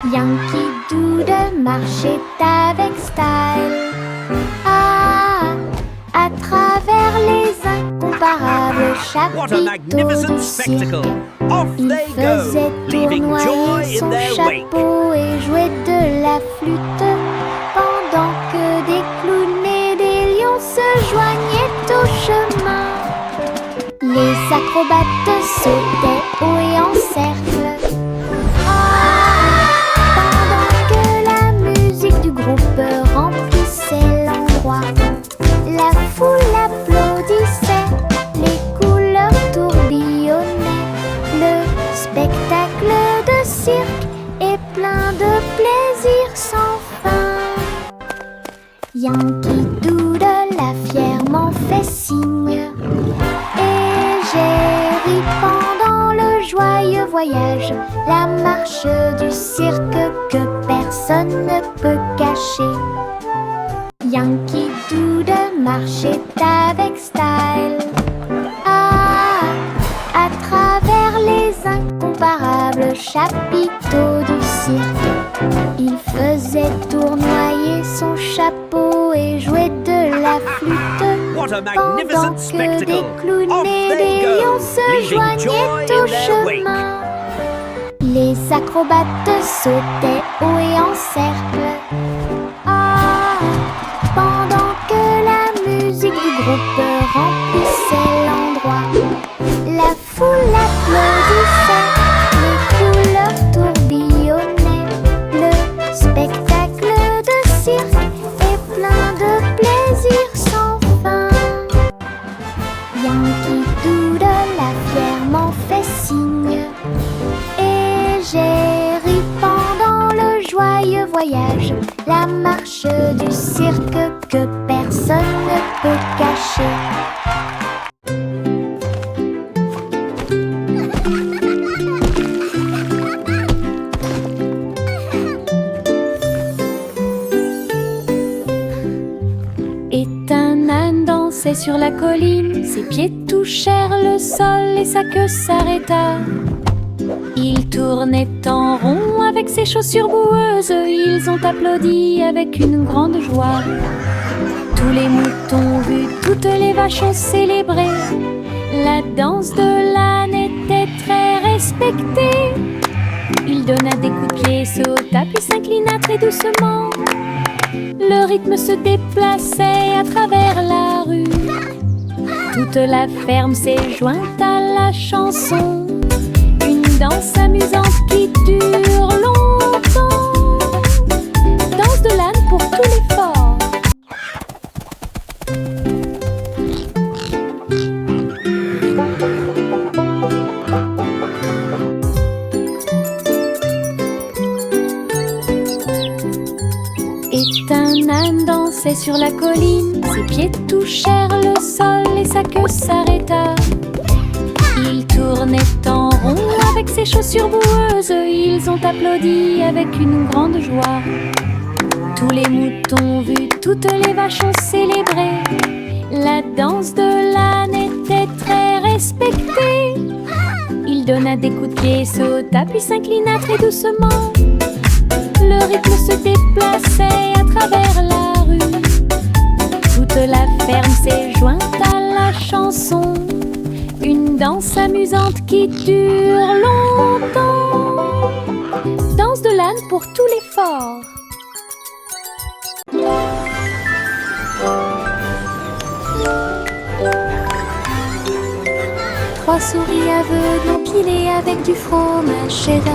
Yankee Doodle marchait avec style. Ah, à travers les incomparables What a chapiteaux magnificent du cirque. spectacle! Off Il they go, faisait leaving joy tournoyer in son their wake. chapeau et jouait de la flûte, pendant que des clowns et des lions se joignaient au chemin. Les acrobates sautaient haut et en cercle. Ah, pendant que la musique du groupe remplissait l'endroit, la foule applaudissait, les couleurs tourbillonnaient. Le spectacle de cirque est plein de plaisir sans fin. Yankee Doodle a fièrement fait signe, et j'ai ri pendant le joyeux voyage, la marche du cirque que personne ne peut cacher. Yankee Doodle marchait avec style. Ah, à travers les incomparables chapiteaux du cirque, il faisait tournoyer son chapeau et jouait de la flûte, What a pendant magnificent que spectacle! des clowns Off et they des go, lions se leaving joignaient joy au in their wake. chemin. Les acrobates sautaient haut et en cercle. Ah, pendant que la musique du groupe remplissait l'endroit, la foule applaudissait, les couleurs tourbillonnaient. Le spectacle de cirque est plein de plaisir sans fin. Yankee Doodle a fièrement fait signe, et j'ai ri pendant le joyeux voyage, la marche du cirque que personne ne peut cacher. Et un âne dansait sur la colline, ses pieds touchèrent le sol et sa queue s'arrêta. Il tournait en rond avec ses chaussures boueuses, ils ont applaudi avec une grande joie. Tous les moutons ont vu, toutes les vaches ont célébré. La danse de l'âne était très respectée. Il donna des coups de pied, sauta puis s'inclina très doucement. Le rythme se déplaçait à travers la rue. Toute la ferme s'est jointe à la chanson. Une danse amusante qui dure longtemps. Danse de l'âne pour tous les forts. Et un âne dansait sur la colline, ses pieds touchèrent le sol et sa queue s'arrêta. Il tournait en rond avec ses chaussures boueuses, ils ont applaudi avec une grande joie. Tous les moutons ont vu, toutes les vaches ont célébré. La danse de l'âne était très respectée. Il donna des coups de pied, sauta puis s'inclina très doucement. Le rythme se déplaçait à travers la rue. Toute la ferme s'est jointe à la chanson. Une danse amusante qui dure longtemps. Danse de l'âne pour tous les forts. Trois souris aveugles empilées avec du fromage cheddar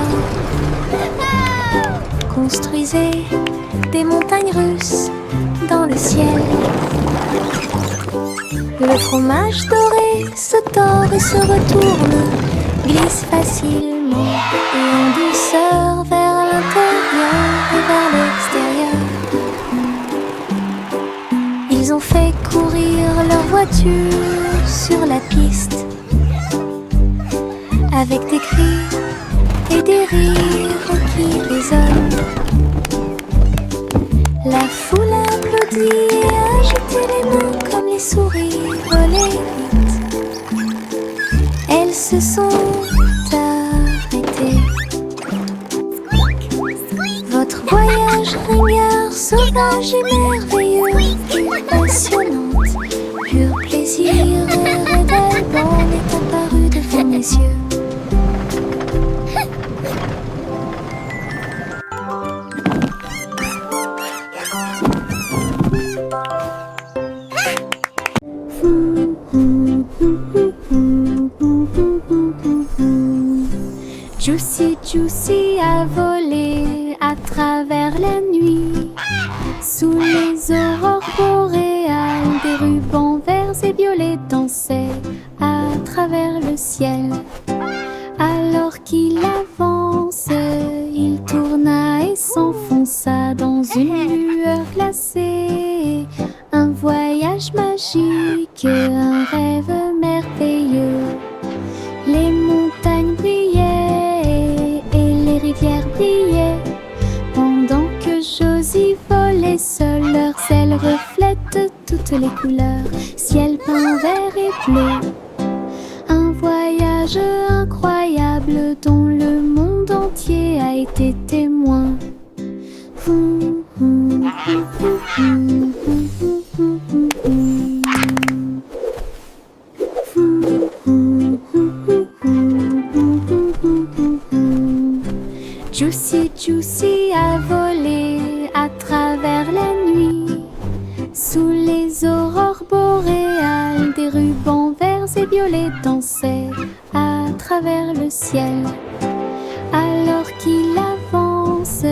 construisaient des montagnes russes dans le ciel. Le fromage doré se tord et se retourne, glisse facilement et en douceur vers l'intérieur et vers l'extérieur. Ils ont fait courir leur voiture sur la piste, avec des cris et des rires qui résonnent. La foule a applaudi et a agité les mains comme les souris volaient vite. Elles se sont arrêtées. magie merveilleuse et passionnante. Pur plaisir et révèle bon est apparu devant mes yeux. Juicy Juicy a volé à travers la nuit. Sous les aurores boréales, des rubans verts et violets dansaient à travers le ciel. Alors qu'il avance, il tourna et s'enfonça dans une lueur glacée. Un voyage magique, un rêve merveilleux. Les montagnes brillaient et les rivières brillaient, pendant que Josie volait seule. Leurs ailes reflètent toutes les couleurs, ciel peint vert et bleu. Un voyage incroyable dont le monde entier a été témoin. Juicy Juicy a volé à travers la nuit. Sous les aurores boréales, des rubans verts et violets dansaient à travers le ciel. Alors qu'il avance,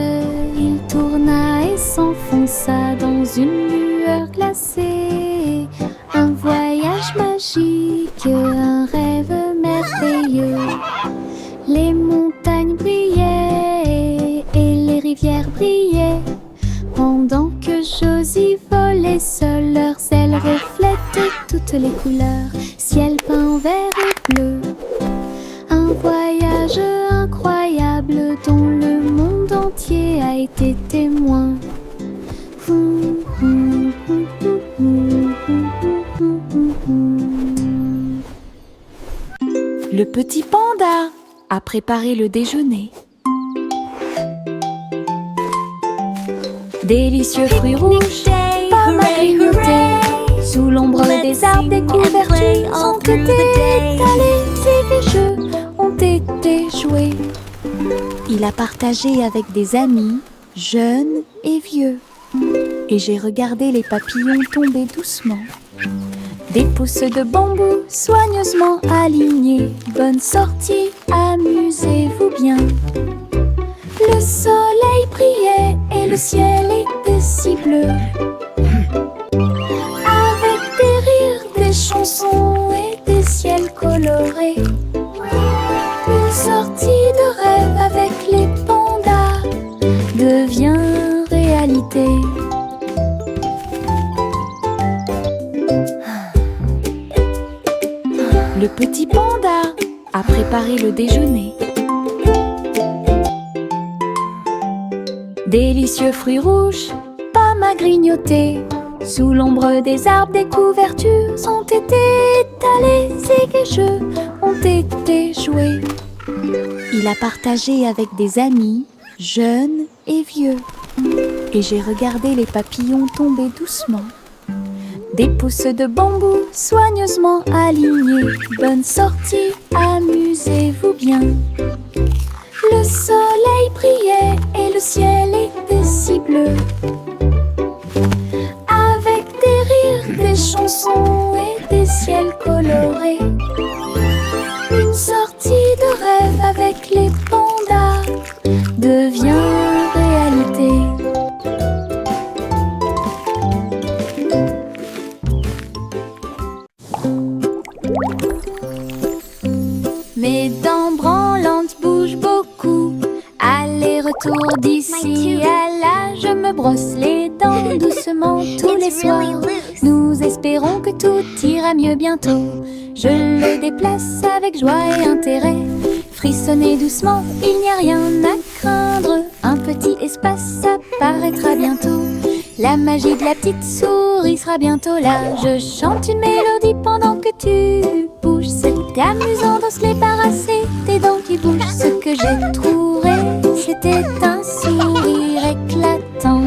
il tourna et s'enfonça dans une lueur glacée. Un voyage magique, un rêve merveilleux. Les montagnes brillaient et les rivières brillaient, pendant que Josie volait seule. Leurs ailes reflètent toutes les couleurs, ciel peint vert et bleu. Un voyage incroyable dont le monde entier a été témoin. Le petit panda a préparé le déjeuner. Délicieux fruits rouges, pommes à grignoter. Sous l'ombre des arbres, des couvertures ont été étalées et des jeux ont été joués. Il a partagé avec des amis, jeunes et vieux. Et j'ai regardé les papillons tomber doucement. Des pousses de bambou soigneusement alignées. Bonne sortie, amusez-vous bien. Le soleil brillait et le ciel était si bleu. Avec des rires, des chansons et des ciels colorés. Une sortie de rêve avec les pandas devient réalité. Le petit panda a préparé le déjeuner. Délicieux fruits rouges, pommes à grignoter. Sous l'ombre des arbres, des couvertures ont été étalées et des jeux ont été joués. Il a partagé avec des amis, jeunes et vieux. Et j'ai regardé les papillons tomber doucement. Des pousses de bambou soigneusement alignées. Bonne sortie, amusez-vous bien. Le soleil brillait et le ciel était si bleu. Avec des rires, des chansons et des ciels colorés. Une sortie de rêve avec les pandas devient réalité. Mes dents branlantes bougent beaucoup. Aller-retour d'ici à là, je me brosse les dents doucement tous les soirs. Nous espérons que tout ira mieux bientôt. Je le déplace avec joie et intérêt. Frissonnez doucement, il n'y a rien à craindre. Un petit espace apparaîtra bientôt. La magie de la petite souris sera bientôt là. Je chante une mélodie pendant que tu bouges. C'était amusant de se débarrasser des dents qui bougent. Ce que j'ai trouvé, c'était un sourire éclatant.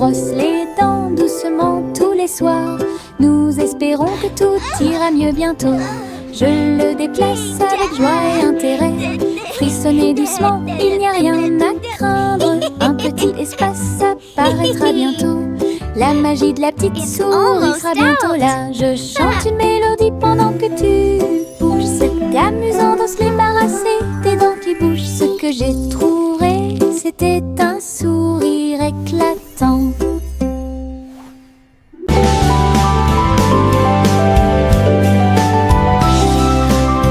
brosse les dents doucement tous les soirs. Nous espérons que tout ira mieux bientôt. Je le déplace avec joie et intérêt. Frissonnez doucement, il n'y a rien à craindre. Un petit espace apparaîtra bientôt. La magie de la petite souris sera bientôt là. Je chante une mélodie pendant que tu bouges. C'est amusant de se débarrasser des dents qui bougent. Ce que j'ai trouvé, c'était un sourire éclatant.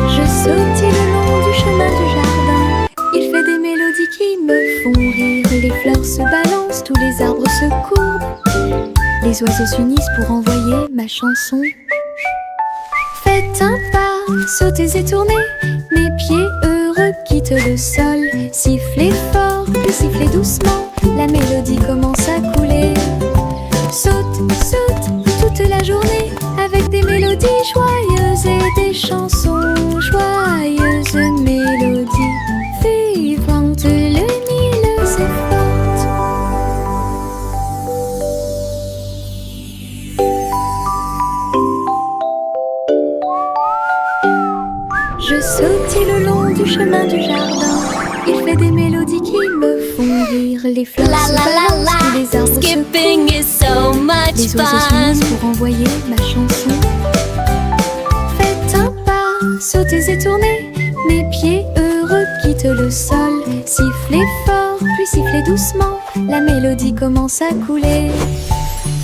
Je sautille le long du chemin du jardin. Il fait des mélodies qui me font rire. Les fleurs se balancent, tous les arbres se courbent. Les oiseaux s'unissent pour envoyer ma chanson. Faites un pas, sautez et tournez. Mes pieds heureux quittent le sol. Sifflez fort, puis sifflez doucement. La mélodie commence à couler. Saute, saute toute la journée avec des mélodies joyeuses et des chansons joyeuses. Mélodies vivantes, lumineuses et fortes. Je sautille le long du chemin du jardin. Il fait des mélodies qui me font rire. Les fleurs se balancent, tous les arbres Skipping se is so much les oiseaux fun. s'unissent pour envoyer ma chanson. Faites un pas, sautez et tournez. Mes pieds heureux quittent le sol. Sifflez fort, puis sifflez doucement. La mélodie commence à couler.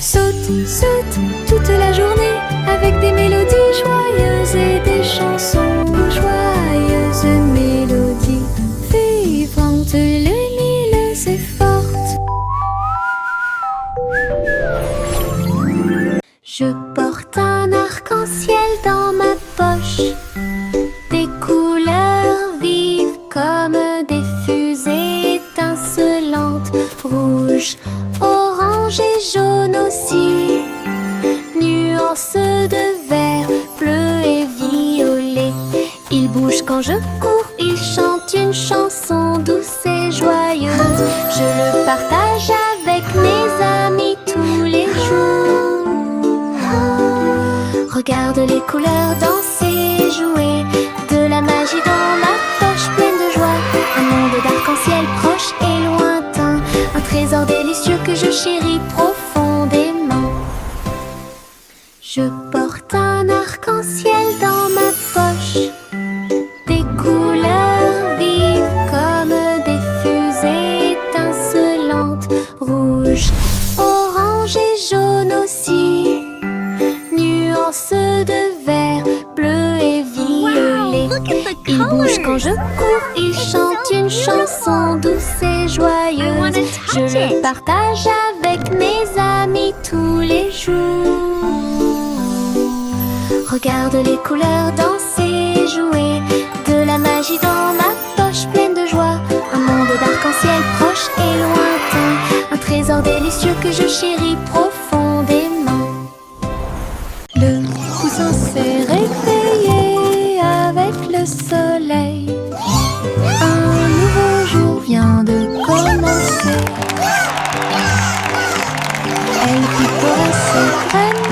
Saute, saute toute la journée avec des mélodies joyeuses et des chansons joyeuses. Mélodies vivantes, lumineuses et fortes. Je porte un arc-en-ciel dans ma poche. Des couleurs vives comme des fusées étincelantes. Rouge, orange et jaune aussi. Nuances de vert, bleu et violet. Il bouge quand je cours, il chante une chanson douce et joyeuse. Je le partage avec mes amis tous les jours. Regarde les couleurs danser, jouer. De la magie dans ma poche pleine de joie. Un monde d'arc-en-ciel proche et lointain. Un trésor délicieux que je chéris profondément. Je porte un arc-en-ciel dans ma poche. Des couleurs vives comme des fusées étincelantes. Rouge, orange et jaune aussi. Nuances de vert, bleu et violet. Il bouge quand je cours, il chante une chanson douce et joyeuse. Je le partage avec mes amis tous les jours. Regarde les couleurs danser, jouer. De la magie dans ma poche pleine de joie. Un monde d'arc-en-ciel proche et lointain. Un trésor délicieux que je chéris profondément. Le poussin s'est réveillé avec le soleil. Un nouveau jour vient de commencer. Elle picorait ses graines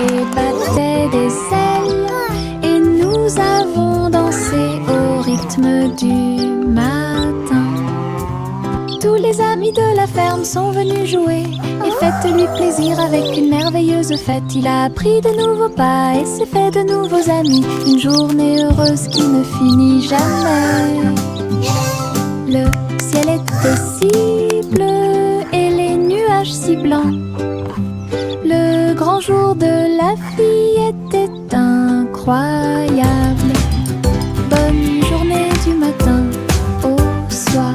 et battait des ailes. Et nous avons dansé au rythme du matin. Tous les amis de la ferme sont venus jouer. Et faites-lui plaisir avec une merveilleuse fête. Il a appris de nouveaux pas et s'est fait de nouveaux amis. Une journée heureuse qui ne finit jamais. Le ciel était si bleu et les nuages si blancs. Le grand jour de la vie était incroyable. Bonne journée du matin au soir.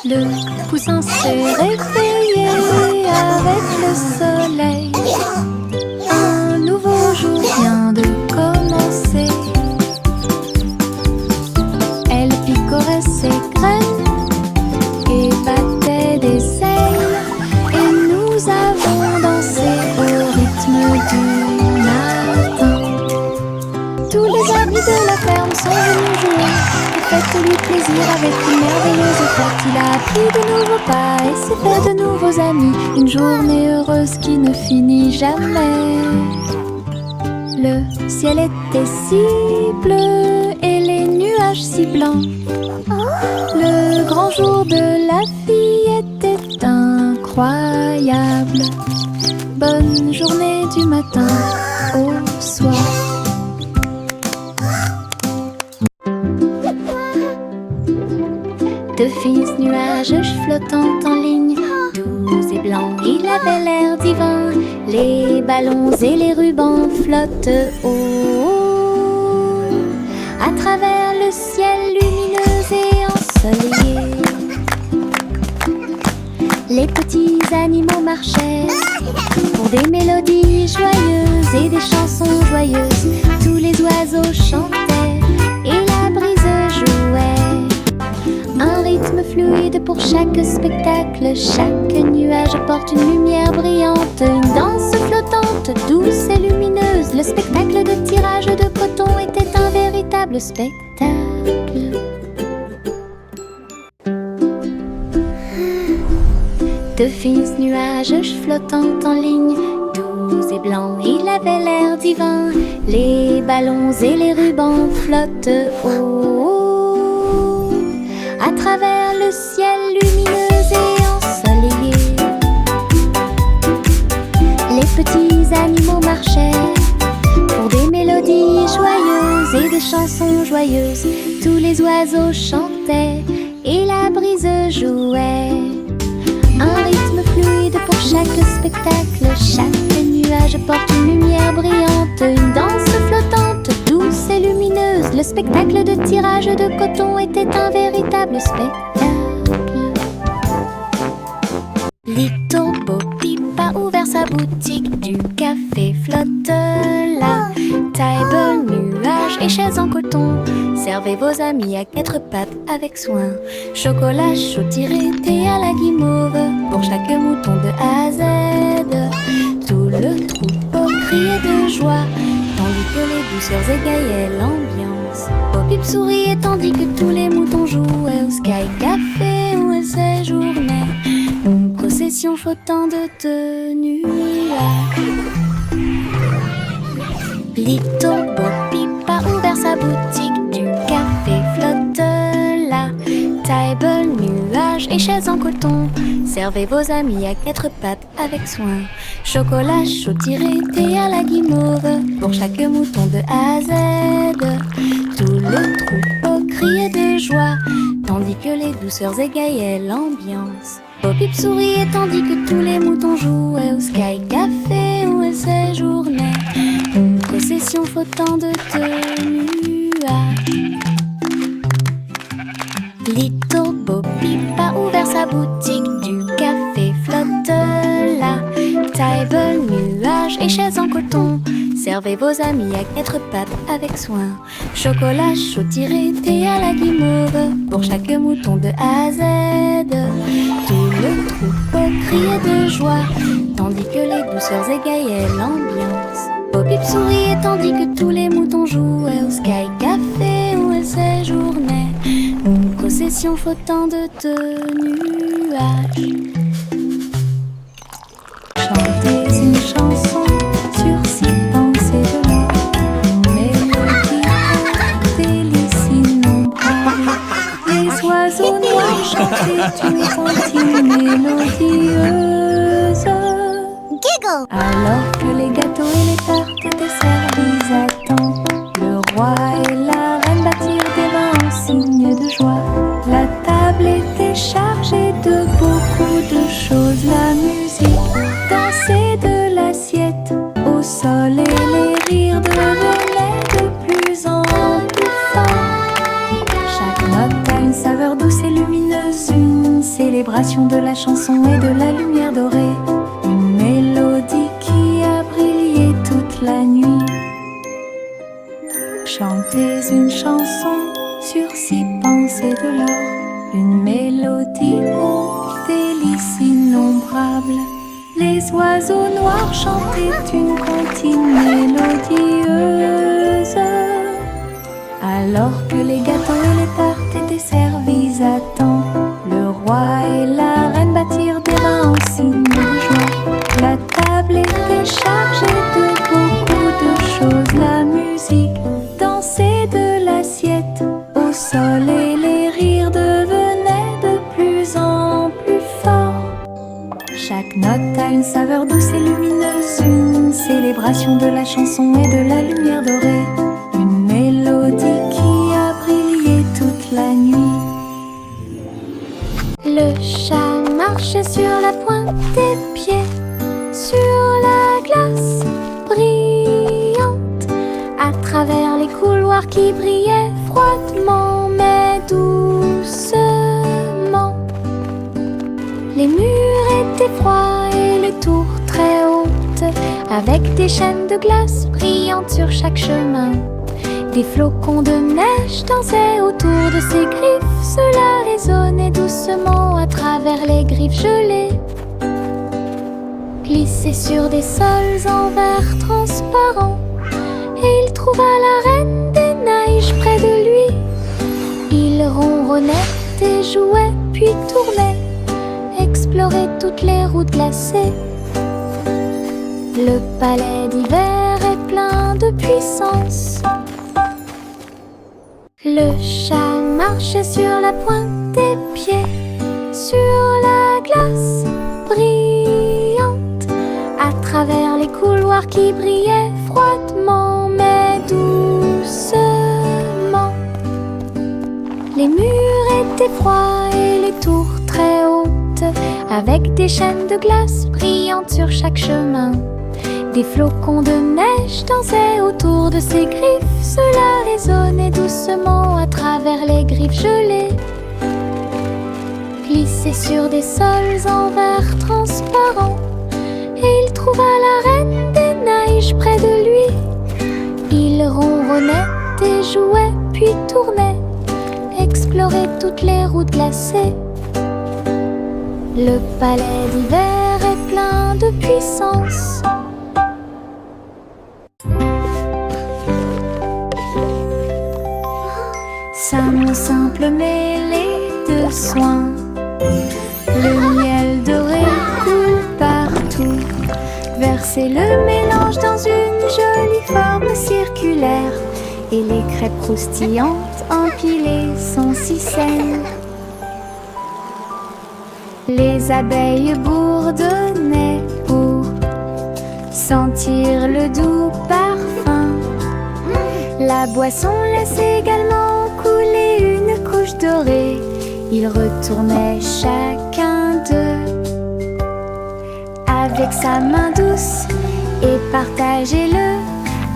Le poussin s'est réveillé avec le soleil. Un nouveau jour vient de commencer. Elle picorait ses graines et battait des ailes. Et nous avons dansé au rythme du matin. Tous les amis de la ferme sont venus jouer. Et faites-lui plaisir avec une merveilleuse fête. Il a acquis de nouveaux pas et s'est fait de nouveaux amis. Une journée heureuse qui ne finit jamais. Le ciel était si bleu et les nuages si blancs. Le grand jour de la fille était incroyable. Bonne journée du matin au soir. De fins nuages flottant en ligne, doux et blancs, il avait l'air divin. Les ballons et les rubans flottent haut à travers le ciel lumineux et ensoleillé. Les petits animaux marchaient pour des mélodies joyeuses et des chansons joyeuses. Tous les oiseaux chantaient et la brise jouait. Un rythme fluide pour chaque spectacle. Chaque nuage apporte une lumière brillante. Une danse flottante, douce et lumineuse. Le spectacle de tirage de coton était un véritable spectacle. De fins nuages flottant en ligne, doux et blancs, il avait l'air divin. Les ballons et les rubans flottent haut à travers le ciel lumineux et ensoleillé. Les petits animaux marchaient pour des mélodies joyeuses et des chansons joyeuses. Tous les oiseaux chantaient et la brise jouait. Un rythme fluide pour chaque spectacle. Chaque nuage porte une lumière brillante. Une danse flottante, douce et lumineuse. Le spectacle de tirage de coton était un véritable spectacle. Little Bo Peep a ouvert sa boutique. Du café flotte là. Table, nuages et chaises en coton. Servez vos amis à quatre pattes avec soin. Chocolat chaud tiré, thé à la guimauve. Pour chaque mouton de A à Z. Tout le troupeau criait de joie, tandis que les douceurs égayaient l'ambiance. Bo Peep souriait tandis que tous les moutons jouaient au Sky Café où elle séjournait. Une procession flottant de nuages. Little Bo Peep a ouvert sa boutique. Du café flotte là. Table, nuages et chaises en coton. Servez vos amis à quatre pattes avec soin. Chocolat chaud tiré, thé à la guimauve. Pour chaque mouton de A à Z. Tout le troupeau criait de joie, tandis que les douceurs égayaient l'ambiance. Bo Peep souriait tandis que tous les moutons jouaient au Sky Café où elle séjournait. Une procession flottant de nuages. Little Bo Peep a ouvert sa boutique. Du café flotte là. Table, nuages et chaises en coton. Servez vos amis à quatre pattes avec soin. Chocolat chaud tiré, thé à la guimauve. Pour chaque mouton de A à Z. Tout le troupeau criait de joie, tandis que les douceurs égayaient l'ambiance. Bo Peep souriait tandis que tous les moutons jouaient au Sky Café où elle séjournait. Une procession flottant de nuages. Chantez une chanson sur six pensées de l'or. Une mélodie, délice innombrable. Les oiseaux noirs chantaient une contine mélodieuse. Giggle. Alors que les gâteaux et les tartes étaient servis à temps, le roi et la reine battirent des mains en signe de joie. La table était chargée de beaucoup de choses. La musique dansait de l'assiette au sol et les rires devenaient de plus en plus forts. Chaque note a une saveur douce et lumineuse, une célébration de la chanson et de la lumière dorée. Une mélodie qui a brillé toute la nuit. Chantez une chanson sur six pensées de l'or. Une mélodie aux délices innombrables. Les oiseaux noirs chantaient une comptine mélodieuse. Alors que les gâteaux et les tartes étaient servis à temps, le roi attire des reins en signe de joie. La table était chargée de beaucoup de choses. La musique dansait de l'assiette au sol et les rires devenaient de plus en plus forts. Chaque note a une saveur douce et lumineuse, une célébration de la chanson et de la lumière dorée. Une mélodie qui a brillé toute la nuit. Le chat marchait sur la pointe des pieds, sur la glace brillante, à travers les couloirs qui brillaient froidement mais doucement. Les murs étaient froids et les tours très hautes, avec des chaînes de glace brillantes sur chaque chemin. Des flocons de neige dansaient autour de ses griffes. Cela résonnait doucement à travers les griffes gelées. Glissait sur des sols en verre transparent, et il trouva la reine des neiges près de lui. Il ronronnait et jouait puis tournait, explorait toutes les routes glacées. Le palais d'hiver est plein de puissance. Le chat marchait sur la pointe des pieds, sur la glace brillante, à travers les couloirs qui brillaient froidement mais doucement. Les murs étaient froids et les tours très hautes, avec des chaînes de glace brillantes sur chaque chemin. Des flocons de neige dansaient autour de ses griffes. Cela résonnait doucement à travers les griffes gelées. Glissait sur des sols en verre transparent, et il trouva la reine des neiges près de lui. Il ronronnait et jouait puis tournait, explorait toutes les routes glacées. Le palais d'hiver est plein de puissance. Ça me simple mêlée de soins. Le miel doré coule partout. Versez le mélange dans une jolie forme circulaire, et les crêpes croustillantes empilées sont si saines. Les abeilles bourdonnaient pour sentir le doux parfum. La boisson laisse également couler une couche dorée. Ils retournaient chacun d'eux avec sa main douce, et partagez-le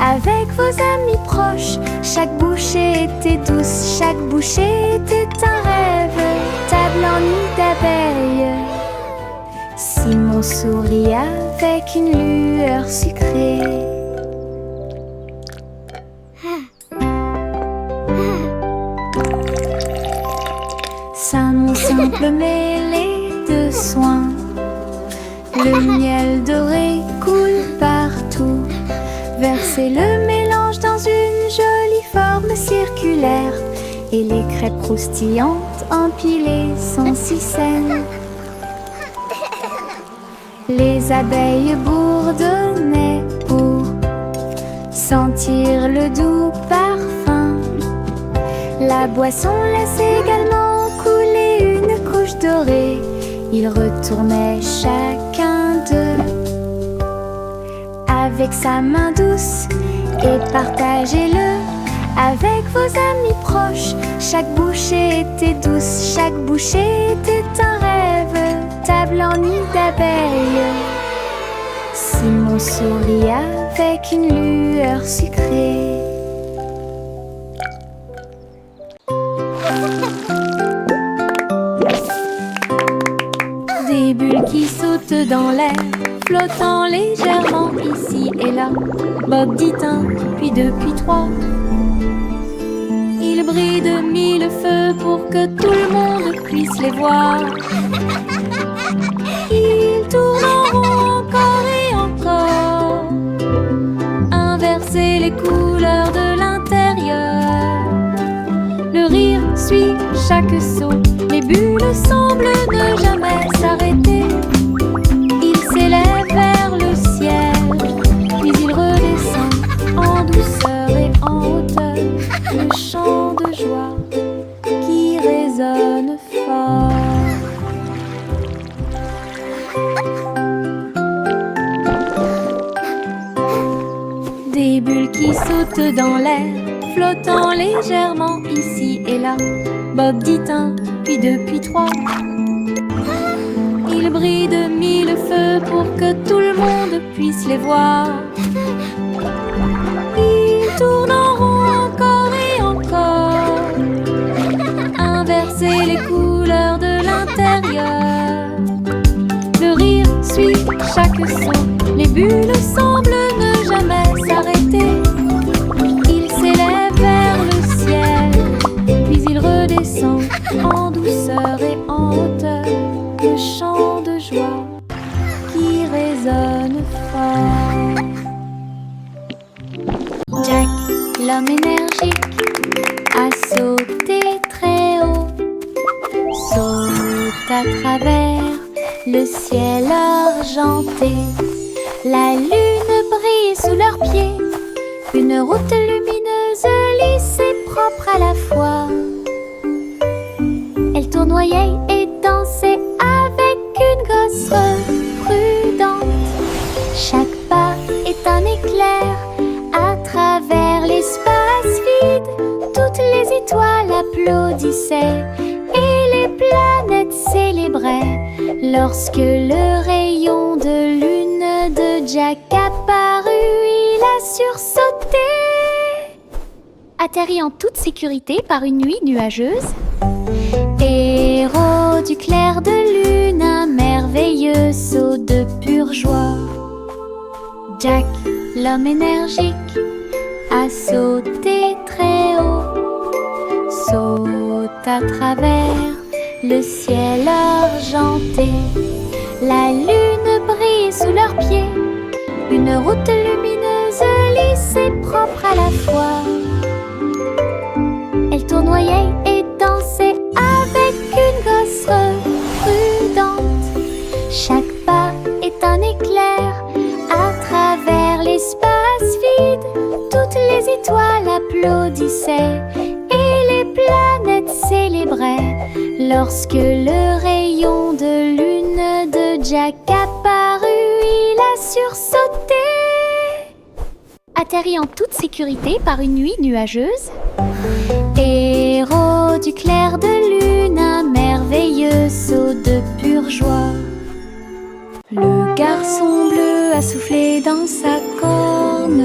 avec vos amis proches. Chaque bouchée était douce, chaque bouchée était un rêve. Table en nid d'abeilles. Simon sourit avec une lueur sucrée. Mon simple mêlée de soins. Le miel doré coule partout. Versez le mélange dans une jolie forme circulaire, et les crêpes croustillantes empilées sont si saines. Les abeilles bourdonnaient pour sentir le doux parfum. La boisson laisse également couler une couche dorée. Ils retournaient chacun d'eux avec sa main douce, et partagez-le avec vos amis proches. Chaque bouchée était douce, chaque bouchée était un rêve. Table en nid d'abeilles. Simon sourit avec une lueur sucrée. Des bulles qui sautent dans l'air, flottant légèrement ici et là. Bob dit un, puis deux, puis trois. Ils brillent de mille feux pour que tout le monde puisse les voir. Ils tournent en rond encore et encore, inverser les couleurs de l'intérieur. Le rire suit chaque saut, les bulles semblent ne jamais s'arrêter. Des bulles qui sautent dans l'air, flottant légèrement ici et là. Bob dit un, puis deux, puis trois. Ils brillent de mille feux pour que tout le monde puisse les voir. Ils tournent en rond encore et encore, inverser les couleurs de l'intérieur. Le rire suit chaque son, les bulles semblent ne jamais s'arrêter. Ils s'élèvent vers le ciel, puis ils redescendent en douceur et en hauteur. Le chant de joie qui résonne fort. Jack, l'homme énergique, a sauté très haut, saute à travers le ciel argenté. La lune brille sous leurs pieds, une route lumineuse, lisse et propre à la fois. Elle tournoyait et dansait avec une gosse prudente. Chaque pas est un éclair à travers l'espace vide. Toutes les étoiles applaudissaient et les planètes célébraient lorsque le rayon de lune de Jack apparut. Il a sursauté, atterri en toute sécurité par une nuit nuageuse. Héros du clair de lune, un merveilleux saut de pure joie. Jack, l'homme énergique, a sauté très haut, saute à travers le ciel argenté. La lune brille sous leurs pieds, une route lumineuse, lisse et propre à la fois. Elle tournoyait et dansait avec une gosse prudente. Chaque pas est un éclair à travers l'espace vide. Toutes les étoiles applaudissaient et les planètes célébraient lorsque le rayon de lune de Jack apparut. Il a sursauté, atterri en toute sécurité par une nuit nuageuse. Héros du clair de lune, un merveilleux saut de pure joie. Le garçon bleu a soufflé dans sa corne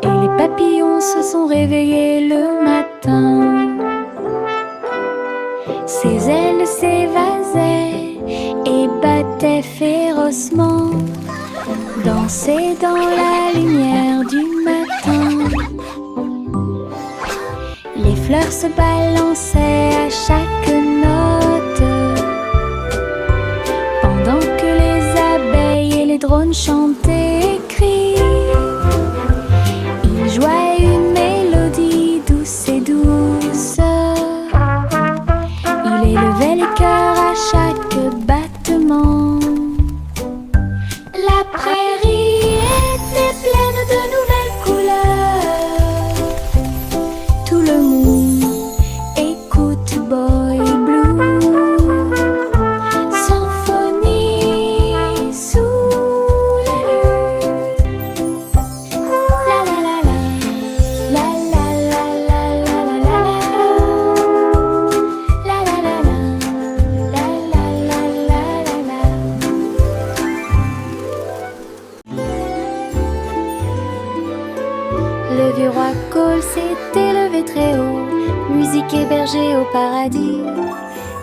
et les papillons se sont réveillés le matin. Ses ailes s'évasaient et battaient férocement, dansaient dans la lumière du matin. Les fleurs se balançaient à chaque note, pendant que les abeilles et les drones chantaient et crient. Ils jouaient une mélodie douce et douce. Il élevait les cœurs à chaque battement. La prairie était pleine de nouvelles couleurs. Tout le monde écoute Boy Blue, symphonie sous la lune. La la la la, la la la la la la la, la la la la, la la la la la. Le vieux roi Cole s'était levé très haut, musique hébergée au paradis.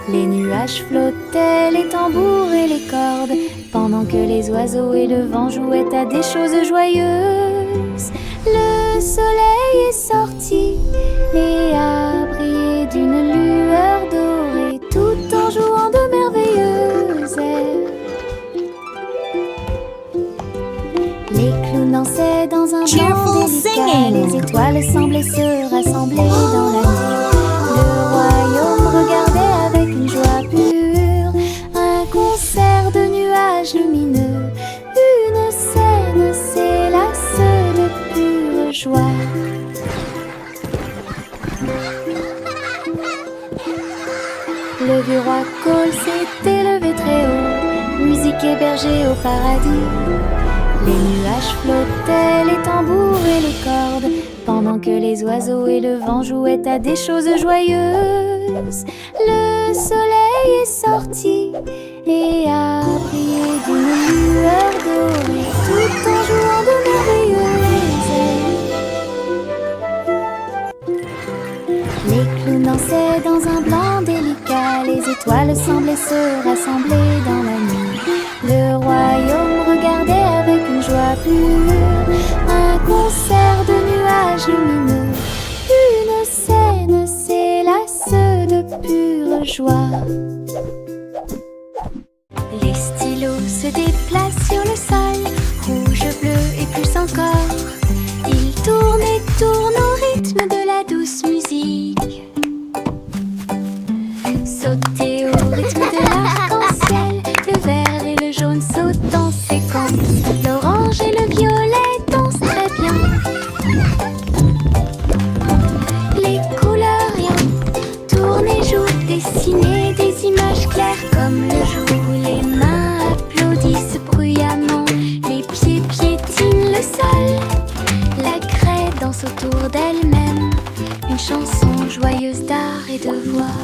Les nuages flottaient, les tambours et les cordes, pendant que les oiseaux et le vent jouaient à des choses joyeuses. Le soleil est sorti et a brillé d'une lueur dorée, tout en jouant de merveilleuses airs. Les clowns dansaient dans un vent délicat, les étoiles semblaient se rassembler dans la nuit. Le royaume regardait avec une joie pure un concert de nuages lumineux. Une scène s'élasse de pure joie. Le vieux roi Cole s'était levé très hébergés au paradis. Les nuages flottaient, les tambours et les cordes, pendant que les oiseaux et le vent jouaient à des choses joyeuses. Le soleil est sorti et a brillé d'une lueur dorée, tout en jouant de merveilleuses airs. Les clowns dansaient dans un blanc délicat, les étoiles semblaient se rassembler dans la nuit. Le royaume regardait avec une joie pure un concert de nuages lumineux. Une scène s'élasse de pure joie. Les stylos se déplacent sur le sol, rouge, bleu et plus encore. Ils tournent et tournent au rythme de la douce musique. Sautez au rythme de l'arc-en-ciel, le vert et le jaune sautent en séquence. L'orange et le violet dansent très bien. Les couleurs rien tournent et jouent, dessinent des images claires comme le jour. Les mains applaudissent bruyamment, les pieds piétinent le sol. La craie danse autour d'elle-même, une chanson joyeuse d'art et de voix.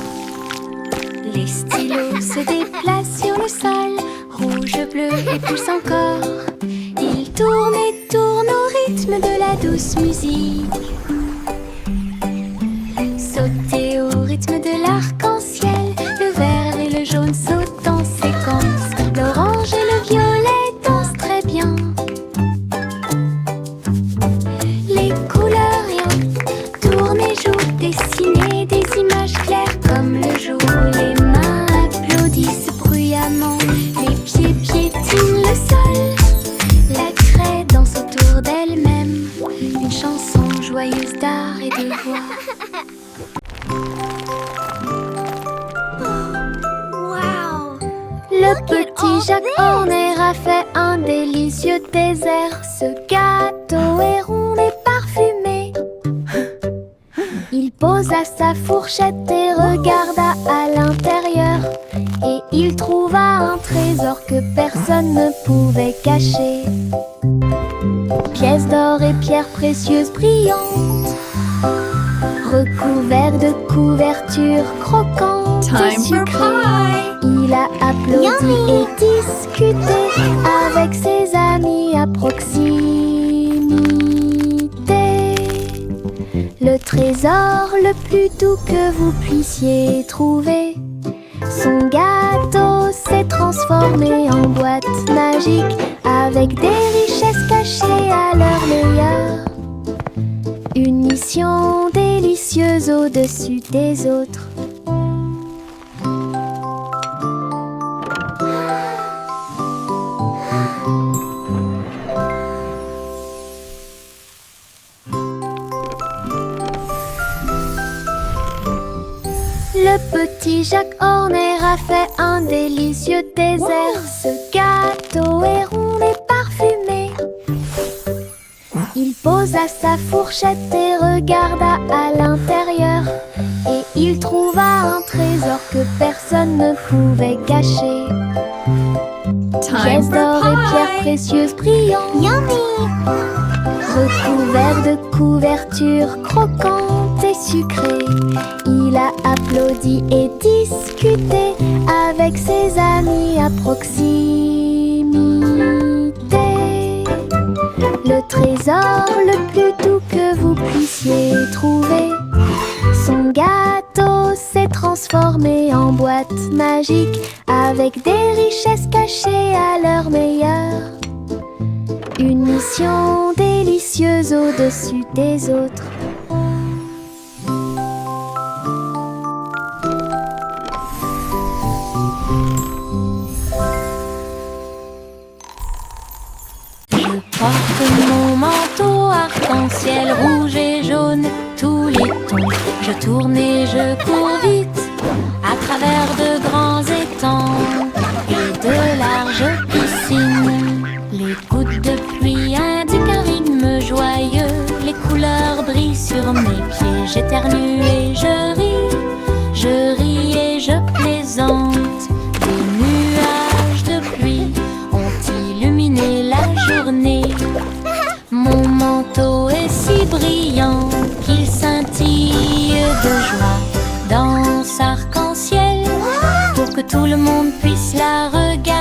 Les stylos se déplacent sur le sol, rouge, bleu et plus encore. Ils tournent et tournent au rythme de la douce musique. Sautez au rythme de l'arc-en-ciel, le vert et le jaune sautent en séquence. L'orange et le violet dansent très bien. Les couleurs rien tournent et jouent, dessinent des images claires comme le jour. Les mains applaudissent bruyamment, les pieds piétinent le sol. La craie danse autour d'elle-même, une chanson joyeuse d'art et de voix. Le petit Jacques Horner a fait un délicieux dessert. Ce gâteau est rond et parfumé. Il posa sa fourchette et regarda à l'intérieur. Et il trouva un trésor que personne ne pouvait cacher. Pièces d'or et pierres précieuses brillantes, recouverts de couvertures croquantes et sucrées. Il a applaudi et discuté avec ses amis à proximité. Le trésor le plus doux que vous puissiez trouver. Son gâteau s'est transformé en boîte magique avec des richesses cachées à leur meilleur. Une mission délicieuse au-dessus des autres. Le petit Jacques Horner a fait un délicieux dessert. Ce gâteau est rond et parfumé. Il posa sa fourchette et regarda à l'intérieur. Et il trouva un trésor que personne ne pouvait cacher. Pièces d'or et pierres précieuses brillantes, recouverts de couvertures croquantes et sucrées. Il a applaudi et discuté avec ses amis à proximité. Le trésor le plus doux que vous puissiez trouver. Son gâteau s'est transformé en boîte magique avec des richesses cachées à leur meilleur. Une mission délicieuse au-dessus des autres. Je porte mon manteau arc-en-ciel rouge et jaune, tous les tons. Je tourne et je cours vite à travers de grands étangs et de larges piscines. Les gouttes de pluie indiquent un rythme joyeux. Les couleurs brillent sur mes pieds. J'éternue et je ris et je plaisante. Des nuages de pluie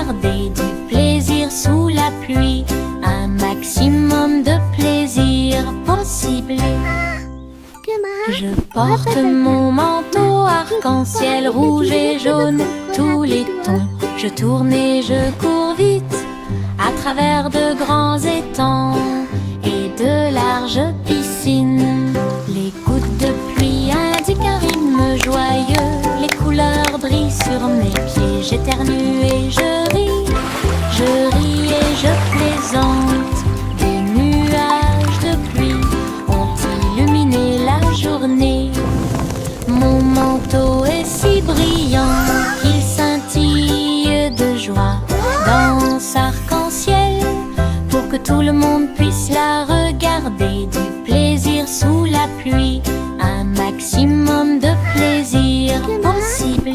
regarder du plaisir sous la pluie, un maximum de plaisir possible. Je porte mon manteau arc-en-ciel rouge et jaune, tous les tons. Je tourne et je cours vite à travers de grands étangs et de larges piscines. Les gouttes de pluie indiquent un rythme joyeux, les couleurs brillent sur mes pieds. J'éternue et je ris et je plaisante. Des nuages de pluie ont illuminé la journée. Mon manteau est si brillant qu'il scintille de joie. Danse arc-en-ciel pour que tout le monde puisse la regarder. Du plaisir sous la pluie, un maximum de plaisir possible.